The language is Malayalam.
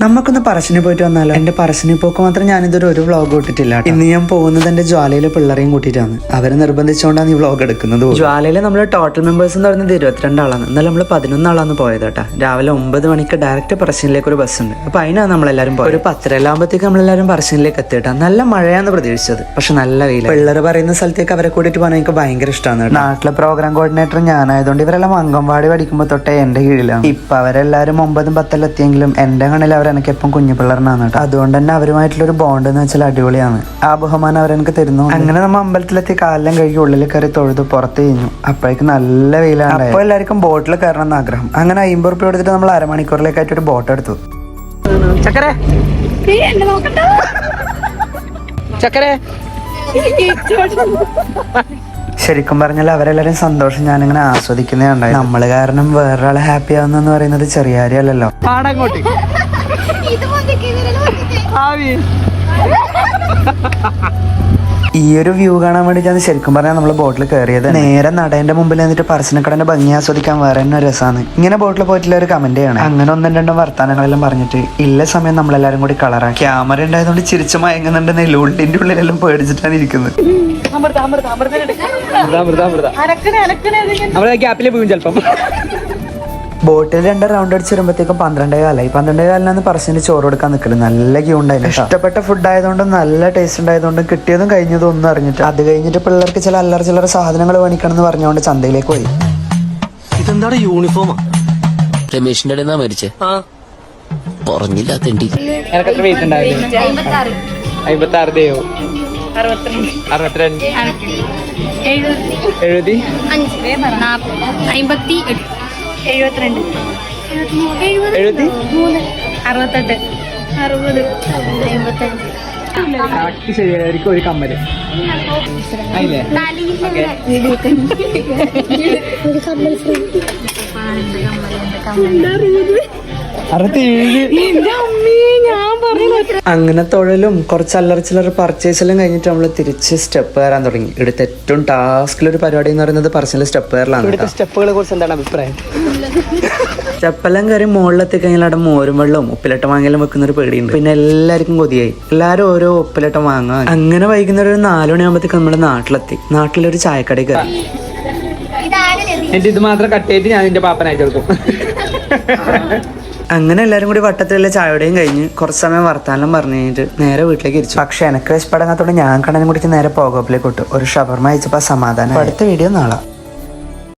നമുക്കൊന്ന് പറശ്ശിനി പോയിട്ട് വന്നാലോ? എന്റെ പറശ്ശിനി പോക്ക് മാത്രം ഞാനിതൊരു വ്ളോഗ് ഇട്ടിട്ടില്ല. ഇന്ന് ഞാൻ പോകുന്നത് എന്റെ ജ്വാലയിലെ പിള്ളേരെയും കൂട്ടിയിട്ടാണ്. അവരെ നിർബന്ധിച്ചുകൊണ്ടാണ് ഈ വ്ളോഗ് എടുക്കുന്നത്. ജ്വാലയിലെ നമ്മൾ ടോട്ടൽ മെമ്പേഴ്സ് എന്ന് പറയുന്നത് 22 ആളാണ്. എന്നാലും നമ്മൾ 11 ആളാണ് പോയത് കേട്ടാ. രാവിലെ 9 മണിക്ക് ഡയറക്റ്റ് പറശ്ശിനിലേക്ക് ഒരു ബസ് ഉണ്ട്. അപ്പൊ അതിനാണ് നമ്മളെല്ലാരും പോയത്. ഒരു 10:30 ആകുമ്പോഴത്തേക്ക് നമ്മളെല്ലാരും പറശ്ശിനിലേക്ക് എത്തിയിട്ടാ. നല്ല മഴയാന്ന് പ്രതീക്ഷിച്ചത്, പക്ഷെ നല്ല വെയിൽ. പിള്ളേർ പറയുന്ന സ്ഥലത്തേക്ക് അവരെ കൂട്ടിയിട്ട് പോകാൻ എനിക്ക് ഭയങ്കര ഇഷ്ടമാണ്. നാട്ടിലെ പ്രോഗ്രാം കോർഡിനേറ്റർ ഞാനായതുകൊണ്ട് ഇവരെല്ലാം അംഗൻവാടി പഠിക്കുമ്പോൾ തൊട്ടേ എന്റെ കീഴിലാണ്. ഇപ്പൊ അവരെല്ലാരും 9, 10 എത്തിയെങ്കിലും എന്റെ കണ്ണിൽ അവരെനിക്ക് എപ്പം കുഞ്ഞു പിള്ളേർനാണ് കേട്ടോ. അതുകൊണ്ട് തന്നെ അവരുമായിട്ടുള്ള ഒരു ബോണ്ട് എന്ന് വെച്ചാൽ അടിപൊളിയാണ്. ആ ബഹുമാനം അവരെനിക്ക് തരുന്നു. അങ്ങനെ നമ്മൾ അമ്പലത്തിലെത്തി കാലിലും കഴുകി ഉള്ളിൽ കയറി തൊഴുത് പുറത്ത് കഴിഞ്ഞു. അപ്പോഴേക്കും നല്ല വെയിലാണ്. അപ്പോൾ എല്ലാവർക്കും ബോട്ടിൽ കയറണം എന്ന് ആഗ്രഹം. അങ്ങനെ 50 റുപ്യ കൊടുത്തിട്ട് നമ്മൾ അരമണിക്കൂറിലേക്കായിട്ട് ഒരു ബോട്ട് എടുത്തു. ചക്കരെ ചക്കരെ ശരിക്കും പറഞ്ഞാൽ അവരെല്ലാരും സന്തോഷം ഞാനിങ്ങനെ ആസ്വദിക്കുന്നതാണ്. നമ്മള് കാരണം വേറൊരാളെ ഹാപ്പി ആവുന്നെന്ന് പറയുന്നത് ചെറിയ കാര്യമല്ലല്ലോ. ഈ ഒരു വ്യൂ കാണാൻ വേണ്ടിയിട്ടാണ് ശരിക്കും പറഞ്ഞാൽ നമ്മൾ ബോട്ടിൽ കയറിയത്. നേരെ നടേന്റെ മുമ്പിൽ നിന്നിട്ട് പറശ്ശിനിക്കടന്റെ ഭംഗി ആസ്വദിക്കാൻ വേറെ തന്നെ ഒരു രസമാണ്. ഇങ്ങനെ ബോട്ടിൽ പോയിട്ടുള്ള ഒരു കമന്റ് ആണ്. അങ്ങനെ 1-2 വർത്താനങ്ങളെല്ലാം പറഞ്ഞിട്ട് ഇല്ല സമയം നമ്മളെല്ലാരും കൂടി കളറാക്കി. ക്യാമറ ഉണ്ടായതുകൊണ്ട് ചിരിച്ചു മയങ്ങുന്നുണ്ടെന്ന് ഉള്ളിന്റെ ഉള്ളിലെല്ലാം പേടിച്ചിട്ടാണ് ഇരിക്കുന്നത്. ബോട്ടിൽ 2 റൗണ്ട് അടിച്ച് വരുമ്പോഴത്തേക്കും 12:15. 12:15 പറശ്ശിന് ചോറ് കൊടുക്കാൻ നിൽക്കല്. നല്ല ക്യൂ ഉണ്ടായിരുന്നു. ഇഷ്ടപ്പെട്ട ഫുഡ് ആയതുകൊണ്ടും നല്ല ടേസ്റ്റ് ഉണ്ടായതുകൊണ്ടും കിട്ടിയതും കഴിഞ്ഞതും ഒന്നും അറിഞ്ഞിട്ട് അത് കഴിഞ്ഞിട്ട് പിള്ളേർക്ക് ചില ചില്ലറ സാധനങ്ങൾ മേടിക്കണം എന്ന് പറഞ്ഞുകൊണ്ട് ചന്തയിലേക്ക് പോയി. ഇതെന്താണ് യൂണിഫോം? രമേശിന്റെ ഇടയിൽ മരിച്ചേ പറഞ്ഞില്ല. 72 ശരിയായിരിക്കും. ഒരു കമ്മല് അങ്ങനെ തൊഴിലും കുറച്ച് ചില്ലറ പർച്ചേസ് എല്ലാം കഴിഞ്ഞിട്ട് നമ്മൾ തിരിച്ച് സ്റ്റെപ്പ് കയറാൻ തുടങ്ങി. ഇവിടുത്തെ ഏറ്റവും ടാസ്കിലൊരു പരിപാടി എന്ന് പറയുന്നത് പറശ്ശിനിലെ സ്റ്റെപ്പ് കയറലാണ്. സ്റ്റെപ്പുകളെ കുറിച്ച് എന്താണ് അഭിപ്രായം? സ്റ്റെപ്പെല്ലാം കയറി മുകളിലെത്തി കഴിഞ്ഞാൽ അവിടെ മോരും വെള്ളവും ഉപ്പിലിട്ട മാങ്ങയെല്ലാം വെക്കുന്ന ഒരു പേടിയുണ്ട്. പിന്നെ എല്ലാവർക്കും കൊതിയായി. എല്ലാവരും ഓരോ ഉപ്പിലിട്ട മാങ്ങ. അങ്ങനെ വൈകുന്നേരം ഒരു 4 മണിയാകുമ്പോഴത്തേക്ക് നമ്മുടെ നാട്ടിലെത്തി. നാട്ടിലൊരു ചായക്കട കയറി. എന്റെ ഇത് മാത്രം കട്ട് ചെയ്തിട്ട് ഞാൻ എന്റെ പാപ്പനായിട്ട് കൊടുക്കും. അങ്ങനെ എല്ലാരും കൂടി വട്ടത്തിലുള്ള ചായയുടെയും കഴിഞ്ഞ് കുറച്ച് സമയം വർത്താനം പറഞ്ഞു കഴിഞ്ഞിട്ട് നേരെ വീട്ടിലേക്ക് ഇരിച്ചു. പക്ഷെ എനിക്ക് വിശപ്പടങ്ങാത്തോണ്ട് ഞാൻ കണ്ണനും കുടിച്ച് നേരെ പോകപ്പിലേക്ക് വിട്ടു. ഒരു ഷവർമ അയച്ചപ്പോ സമാധാനം. അടുത്ത വീഡിയോ നാളെ.